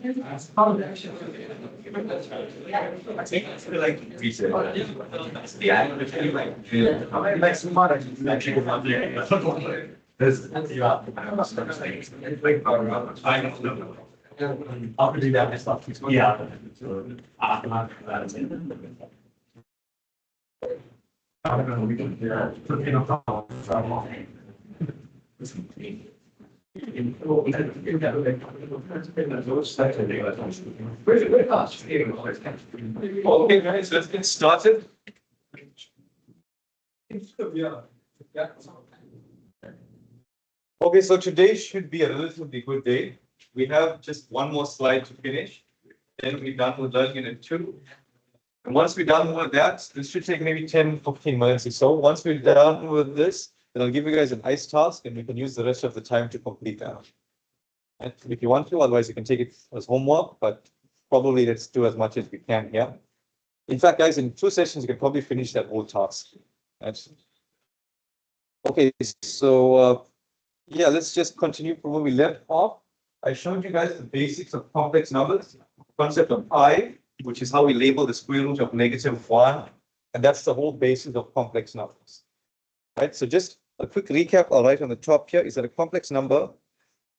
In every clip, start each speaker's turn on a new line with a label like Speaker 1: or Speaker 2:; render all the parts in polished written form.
Speaker 1: Okay, guys, let's get started. Okay, so today should be a relatively good day. We have just one more slide to finish. Then we're done with learning unit 2. And once we're done with that, this should take maybe 10-15 minutes or so. Once we're done with this, then I'll give you guys an ICE task and we can use the rest of the time to complete that. And if you want to, otherwise you can take it as homework, but probably let's do as much as we can here. In fact, guys, in 2 sessions, you can probably finish that whole task. Okay, so yeah, let's just continue from where we left off. I showed you guys the basics of complex numbers, concept of I, which is how we label the square root of -1, and that's the whole basis of complex numbers. Right, so just a quick recap I'll write on the top here is that a complex number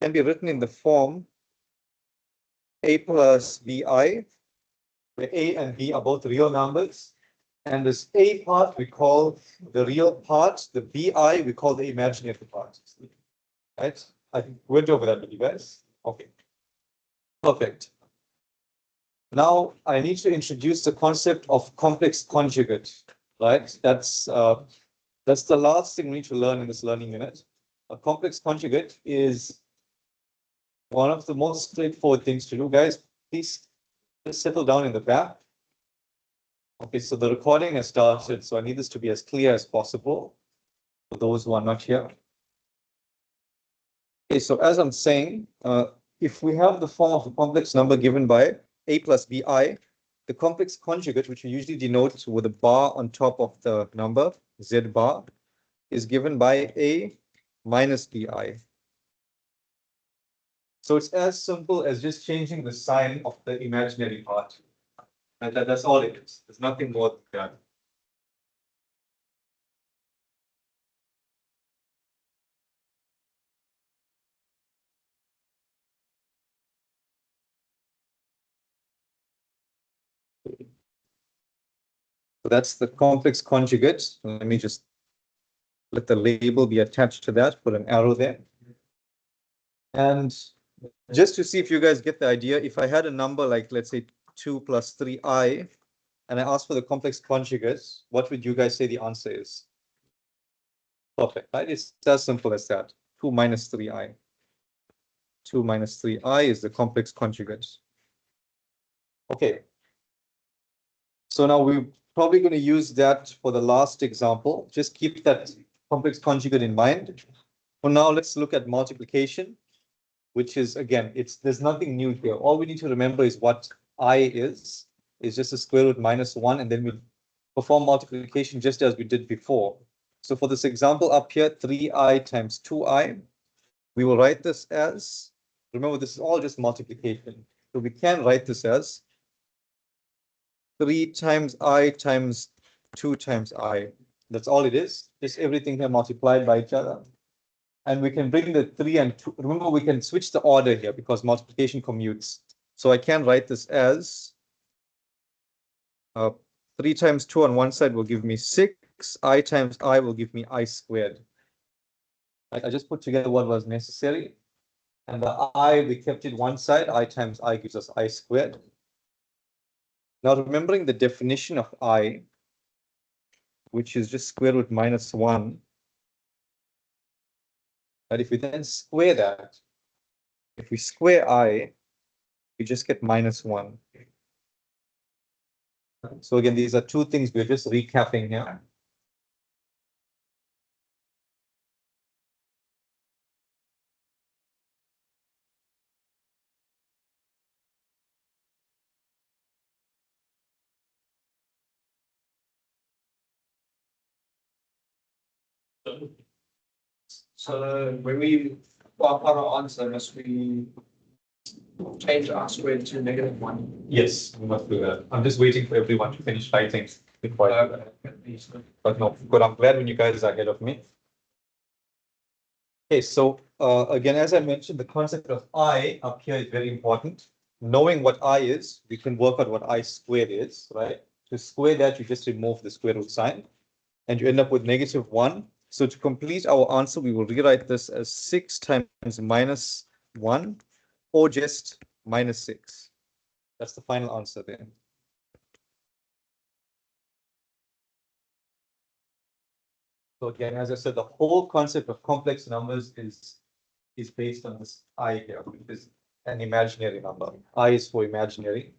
Speaker 1: can be written in the form a plus bi, where a and b are both real numbers. And this a part we call the real part, the bi we call the imaginary part. Right? I went over that with you guys. Okay. Perfect. Now I need to introduce the concept of complex conjugate. Right? That's the last thing we need to learn in this learning unit. A complex conjugate is one of the most straightforward things to do, guys. Please just settle down in the back. Okay, so the recording has started, so I need this to be as clear as possible for those who are not here. Okay, so as I'm saying, if we have the form of a complex number given by a plus bi, the complex conjugate, which we usually denote with a bar on top of the number, z bar, is given by a minus bi. So it's as simple as just changing the sign of the imaginary part. And that's all it is. There's nothing more than that. So that's the complex conjugate. Let me just let the label be attached to that, put an arrow there. And just to see if you guys get the idea, if I had a number like, let's say 2 plus 3i, and I asked for the complex conjugate, what would you guys say the answer is? Perfect, right? It's as simple as that. 2 minus 3i. 2 minus 3i is the complex conjugate. Okay. So now we're probably going to use that for the last example. Just keep that complex conjugate in mind. For now, let's look at multiplication, which is, again, there's nothing new here. All we need to remember is what I is just a square root minus 1, and then we perform multiplication just as we did before. So for this example up here, 3i times 2i, we will write this as, remember, this is all just multiplication. So we can write this as 3 times I times 2 times I. That's all it is. Just everything here multiplied by each other. And we can bring the 3 and 2. Remember, we can switch the order here because multiplication commutes. So I can write this as 3 times 2 on one side will give me 6. I times I will give me I squared. Right? I just put together what was necessary. And the I, we kept it one side. I times I gives us I squared. Now, remembering the definition of I, which is just square root minus 1. And if we then square that, if we square I, we just get minus 1. So again, these are two things we're just recapping here.
Speaker 2: So when we pop our answer, must we change r squared to -1.
Speaker 1: Yes, we must do that. I'm just waiting for everyone to finish writing before I do that. But no, good. I'm glad when you guys are ahead of me. Okay, so again, as I mentioned, the concept of I up here is very important. Knowing what I is, we can work out what I squared is, right? To square that, you just remove the square root sign and you end up with -1. So to complete our answer, we will rewrite this as 6 times -1 or just -6. That's the final answer there. So again, as I said, the whole concept of complex numbers is based on this I here, which is an imaginary number. I is for imaginary,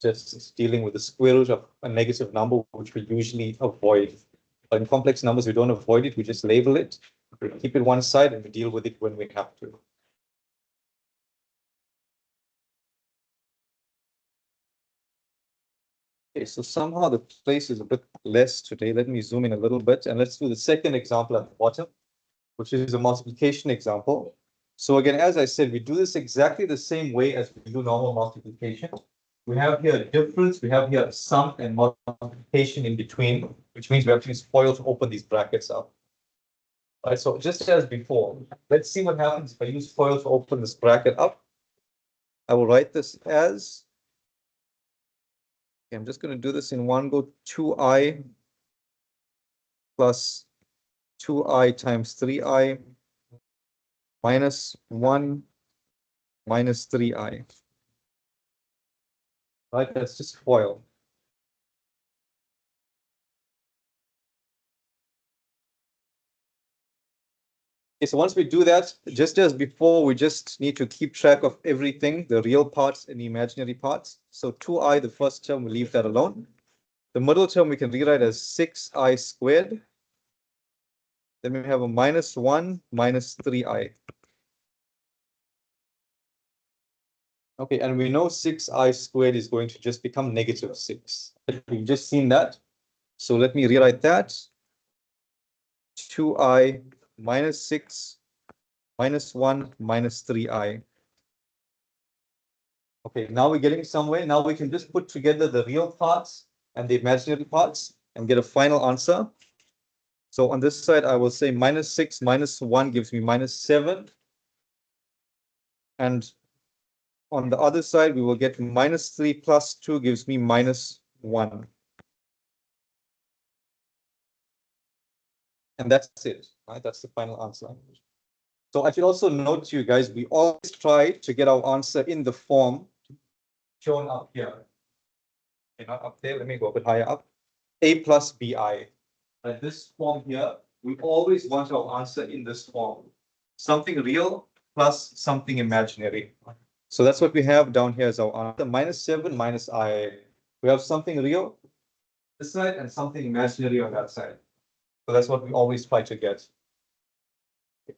Speaker 1: just dealing with the square root of a negative number, which we usually avoid. But in complex numbers, we don't avoid it, we just label it, we keep it one side, and we deal with it when we have to. Okay, so somehow the place is a bit less today. Let me zoom in a little bit, and let's do the second example at the bottom, which is a multiplication example. So again, as I said, we do this exactly the same way as we do normal multiplication. We have here a difference, we have here a sum and multiplication in between, which means we have to use FOIL to open these brackets up. All right, so just as before, let's see what happens if I use FOIL to open this bracket up. I will write this as, okay, I'm just going to do this in one go, 2i plus 2i times 3i minus 1 minus 3i. Right, that's just FOIL. Okay, so once we do that, just as before, we just need to keep track of everything, the real parts and the imaginary parts. So 2i, the first term, we leave that alone. The middle term we can rewrite as 6i squared. Then we have a -1 minus 3i. Okay, and we know 6i squared is going to just become -6. We've just seen that. So let me rewrite that. 2i minus 6 minus 1 minus 3i. Okay, now we're getting somewhere. Now we can just put together the real parts and the imaginary parts and get a final answer. So on this side, I will say -6 minus 1 gives me -7. And on the other side, we will get -3 plus 2 gives me -1. And that's it, right? That's the final answer. So I should also note to you guys, we always try to get our answer in the form shown up here. Okay, not up there, let me go a bit higher up. A plus BI. Like this form here, we always want our answer in this form. Something real plus something imaginary. So that's what we have down here as our answer. -7 minus I. We have something real this side and something imaginary on that side. So that's what we always try to get.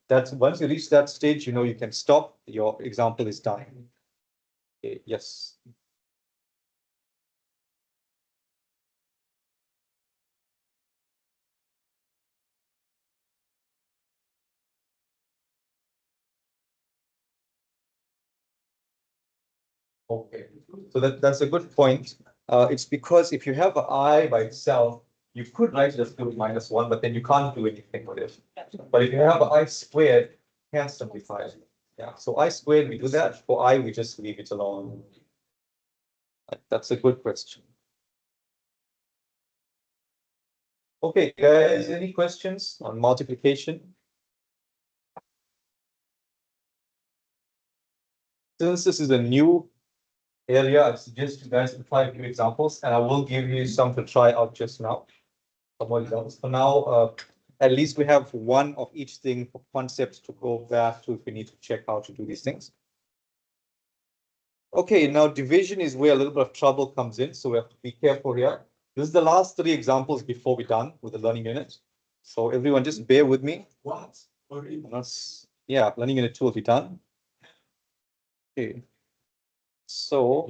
Speaker 1: That's once you reach that stage, you know you can stop. Your example is done. Okay, yes. Okay, so that's a good point. It's because if you have an I by itself, you could write it as -1, but then you can't do anything with it. But if you have an I squared, you can simplify it. Yeah, so I squared, we do that. For I, we just leave it alone. That's a good question. Okay, guys, any questions on multiplication? Since this is a new area, I suggest you guys to try a few examples, and I will give you some to try out just now. Some more examples. For now, at least we have one of each thing for concepts to go back to if we need to check how to do these things. Okay, now division is where a little bit of trouble comes in, so we have to be careful here. This is the last 3 examples before we're done with the learning unit. So everyone just bear with me. What? Yeah, learning unit 2 will be done. Okay. So,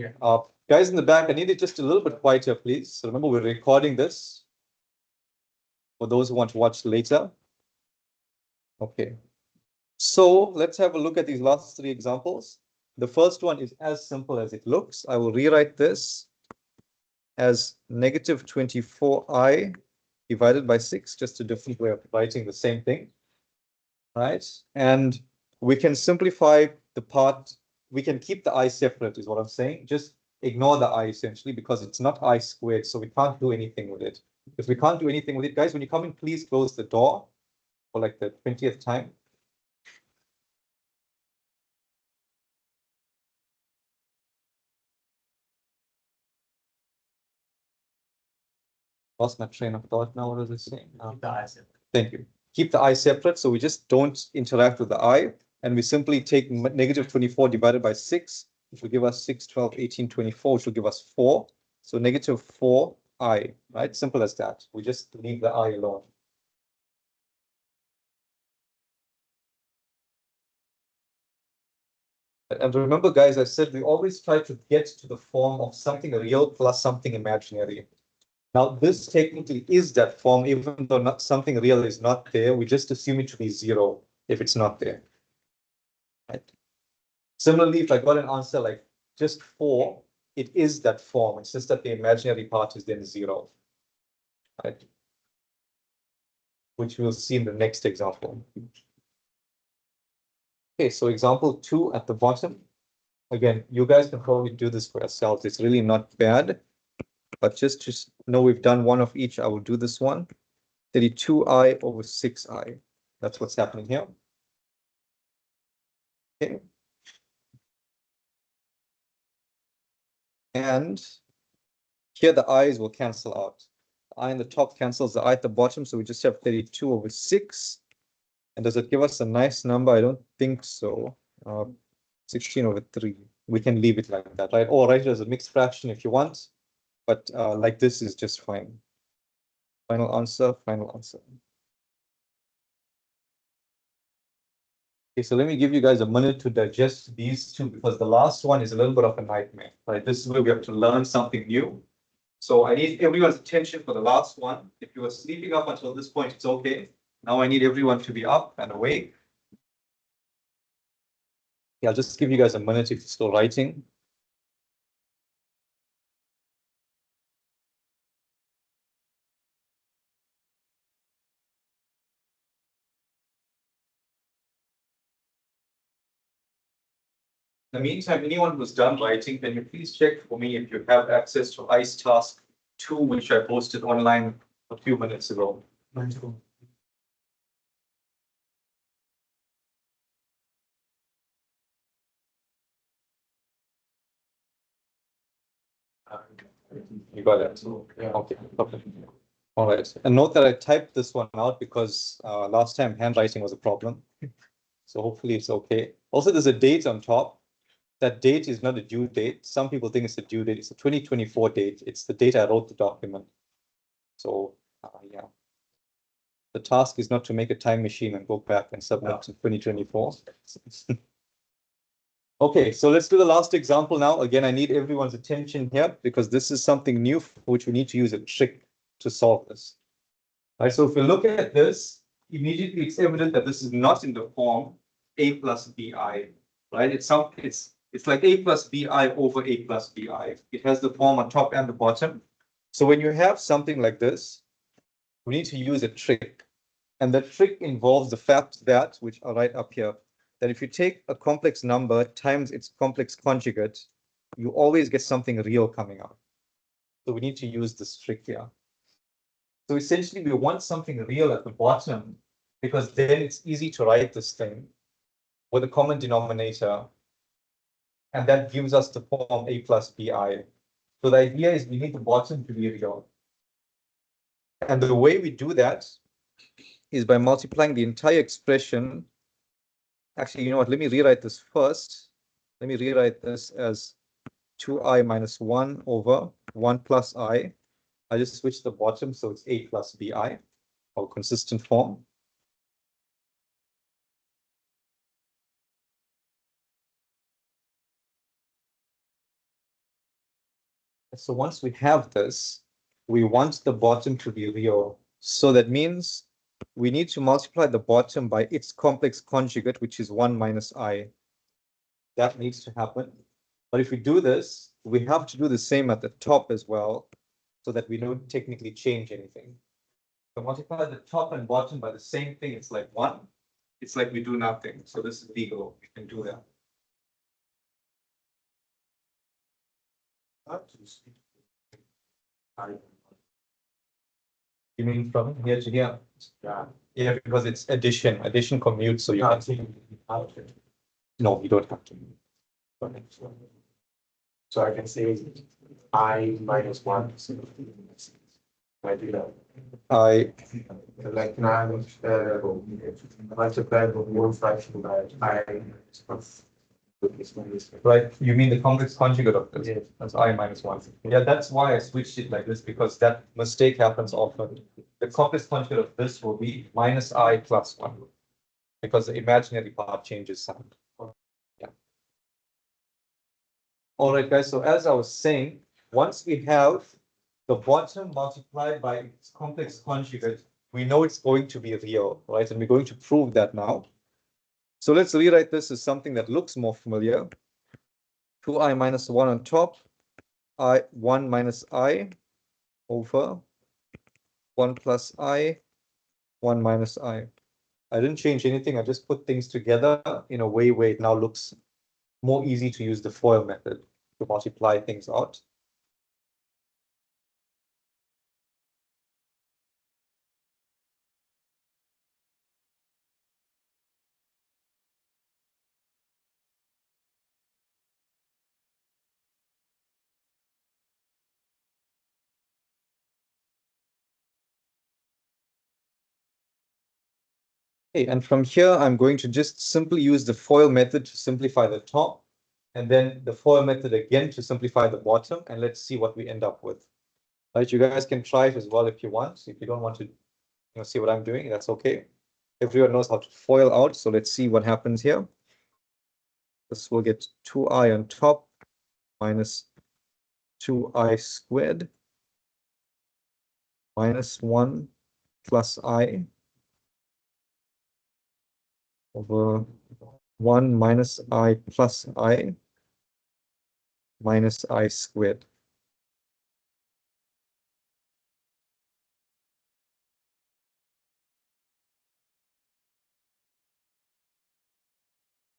Speaker 1: guys in the back, I need it just a little bit quieter, please. So remember, we're recording this for those who want to watch later. Okay. So let's have a look at these last 3 examples. the first one is as simple as it looks. I will rewrite this as negative 24i divided by 6, just a different way of writing the same thing, right? And we can simplify the part, we can keep the I separate is what I'm saying. Just ignore the I essentially because it's not I squared, so we can't do anything with it. If we can't do anything with it, guys, when you come in, please close the door for like the 20th time. Lost my train of thought now. What was it saying? Thank you. Keep the I separate, so we just don't interact with the I, and we simply take negative 24 divided by 6, which will give us 6, 12, 18, 24, which will give us 4. So negative 4i, right? Simple as that. We just leave the I alone. And remember, guys, I said we always try to get to the form of something real plus something imaginary. Now, this technically is that form, even though not something real is not there. We just assume it to be 0 if it's not there. Right? Similarly, if I got an answer like just 4, it is that form. It's just that the imaginary part is then 0. Right? Which we'll see in the next example. Okay, so example 2 at the bottom. Again, you guys can probably do this for yourselves. It's really not bad. But just to know we've done one of each, I will do this one. 32i over 6i. That's what's happening here. Okay. And here the i's will cancel out. The I in the top cancels the I at the bottom, so we just have 32 over 6. And does it give us a nice number? I don't think so. 16 over 3. We can leave it like that, right? Or write it as a mixed fraction if you want. But like this is just fine. Final answer, final answer. Okay, so let me give you guys a minute to digest these two because the last one is a little bit of a nightmare, right? This is where we have to learn something new. So I need everyone's attention for the last one. If you were sleeping up until this point, it's okay. Now I need everyone to be up and awake. Yeah, I'll just give you guys a minute if you're still writing. In the meantime, anyone who's done writing, can you please check for me if you have access to ICE Task 2, which I posted online a few minutes ago. You got it. Yeah. Okay. All right. And note that I typed this one out because last time handwriting was a problem. So hopefully it's okay. Also, there's a date on top. That date is not a due date. Some people think it's a due date. It's a 2024 date. It's the date I wrote the document. So yeah. The task is not to make a time machine and go back and submit to 2024. Okay, so let's do the last example now. Again, I need everyone's attention here because this is something new for which we need to use a trick to solve this. All right, so if we look at this, immediately it's evident that this is not in the form a plus bi, right? It's like a plus bi over a plus bi. It has the form on top and the bottom. So when you have something like this, we need to use a trick. And the trick involves the fact that, which I'll write up here, that if you take a complex number times its complex conjugate, you always get something real coming out. So we need to use this trick here. So essentially, we want something real at the bottom because then it's easy to write this thing with a common denominator. And that gives us the form a plus bi. So the idea is we need the bottom to be real. And the way we do that is by multiplying the entire expression. Actually, you know what? Let me rewrite this first. Let me rewrite this as 2i minus 1 over 1 plus I. I just switch the bottom, so it's a plus bi, or consistent form. So once we have this, we want the bottom to be real. So that means we need to multiply the bottom by its complex conjugate, which is 1 minus I. that needs to happen. But if we do this, we have to do the same at the top as well, so that we don't technically change anything. So multiply the top and bottom by the same thing, it's like 1. It's like we do nothing. So this is legal, we can do that. You mean from here to here?
Speaker 2: Yeah.
Speaker 1: Yeah, because it's addition. Addition commutes, so you can. No, you don't have to.
Speaker 2: So I can say I minus 1. I do that. Like now, multiply the whole fraction by I.
Speaker 1: Right, you mean the complex conjugate of this?
Speaker 2: Yes.
Speaker 1: That's I minus 1. Yeah, that's why I switched it like this, because that mistake happens often. The complex conjugate of this will be minus I plus 1, because the imaginary part changes sign. Yeah. All right, guys, so as I was saying, once we have the bottom multiplied by its complex conjugate, we know it's going to be real, right? And we're going to prove that now. So let's rewrite this as something that looks more familiar. 2i minus 1 on top, 1 minus I over 1 plus I, 1 minus I. I didn't change anything. I just put things together in a way where it now looks more easy to use the FOIL method to multiply things out. Okay, and from here, I'm going to just simply use the FOIL method to simplify the top, and then the FOIL method again to simplify the bottom, and let's see what we end up with. Right, you guys can try it as well if you want. If you don't want to see what I'm doing, that's okay. Everyone knows how to FOIL out, so let's see what happens here. This will get 2i on top minus 2i squared minus 1 plus I over 1 minus I plus I minus I squared.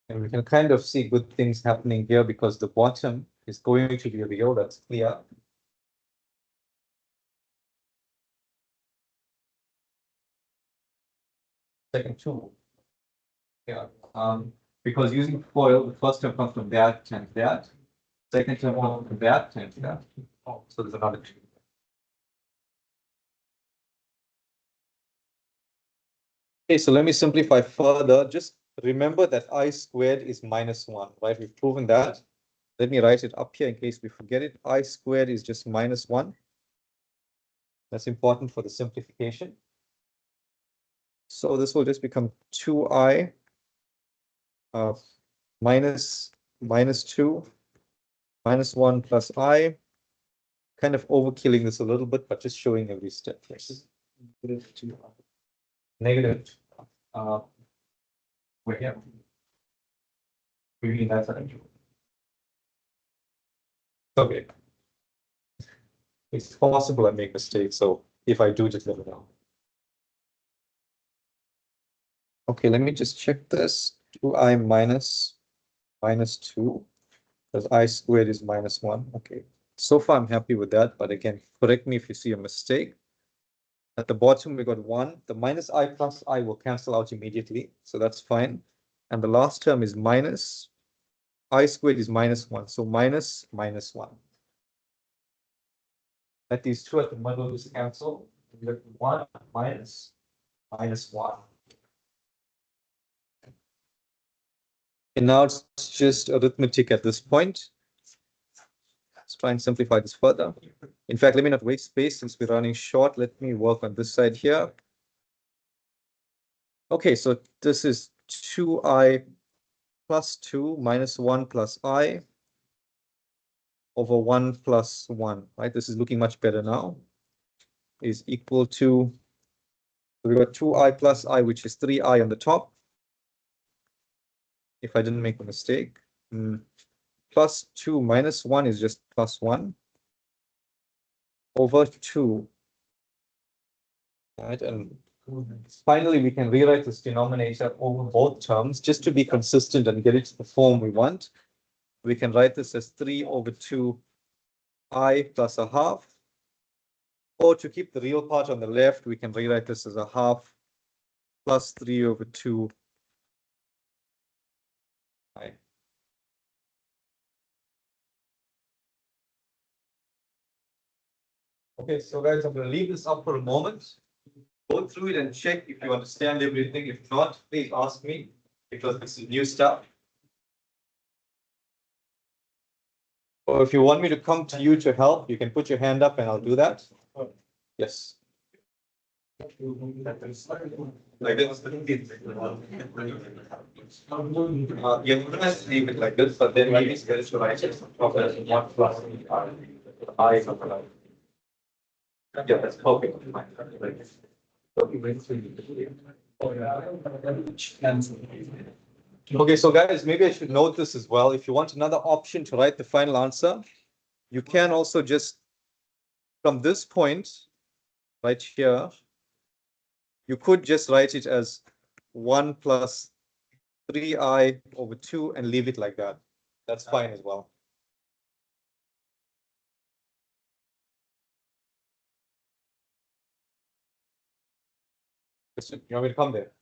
Speaker 1: And we can kind of see good things happening here because the bottom is going to be real, that's clear. Second two. Yeah. Because using FOIL, the first term comes from that times that. Second term comes from that times that. Oh, so there's another 2. Okay, so let me simplify further. Just remember that I squared is minus 1, right? We've proven that. Let me write it up here in case we forget it. I squared is just minus 1. That's important for the simplification. So this will just become 2i minus 2 minus 1 plus I. Kind of overkilling this a little bit, but just showing every step. Negative. Wait, yeah. We mean that's an okay. It's possible I make mistakes, so if I do, just let me know. Okay, let me just check this. 2i minus 2, because I squared is minus 1. Okay, so far I'm happy with that, but again, correct me if you see a mistake. At the bottom, we got 1. The minus I plus I will cancel out immediately, so that's fine. And the last term is minus. I squared is minus 1, so minus 1. Let these two at the middle just cancel. We get 1 minus 1. And now it's just arithmetic at this point. Let's try and simplify this further. In fact, let me not waste space since we're running short. Let me work on this side here. Okay, so this is 2i plus 2 minus 1 plus I over 1 plus 1, right? This is looking much better now. Is equal to, so we got 2i plus I, which is 3i on the top. If I didn't make a mistake. Plus 2 minus 1 is just plus 1 over 2. Right, and finally, we can rewrite this denominator over both terms just to be consistent and get it to the form we want. We can write this as 3 over 2i plus a half. Or to keep the real part on the left, we can rewrite this as a half plus 3 over 2i. Okay, so guys, I'm going to leave this up for a moment. Go through it and check if you understand everything. If not, please ask me, because this is new stuff. Or if you want me to come to you to help, you can put your hand up and I'll do that. Yes. Like this. You can leave it like this, but then maybe it's better to write it one plus I. Yeah, that's perfect. Okay, so guys, maybe I should note this as well. If you want another option to write the final answer, you can also just, from this point right here, you could just write it as 1 plus 3i over 2 and leave it like that. That's fine as well. You want me to come there?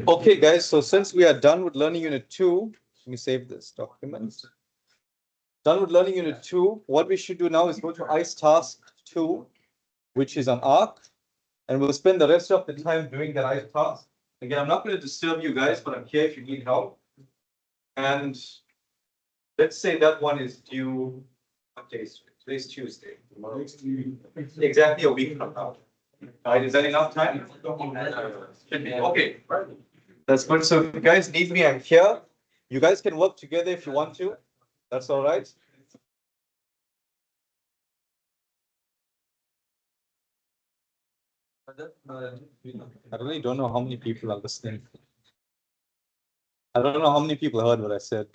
Speaker 1: Okay, guys, so since we are done with learning unit 2, let me save this document. Done with learning unit 2, what we should do now is go to ICE task 2, which is an arc, and we'll spend the rest of the time doing that ICE task. Again, I'm not going to disturb you guys, but I'm here if you need help. And let's say that one is due, what day is today's Tuesday. Exactly a week from now. Right, is that enough time? Should be. Okay, that's good. So if you guys need me, I'm here. You guys can work together if you want to. That's all right. I really don't know how many people are listening. I don't know how many people heard what I said.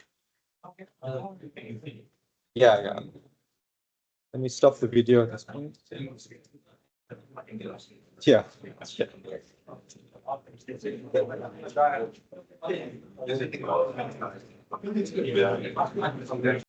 Speaker 1: Yeah. Let me stop the video at this point. Yeah.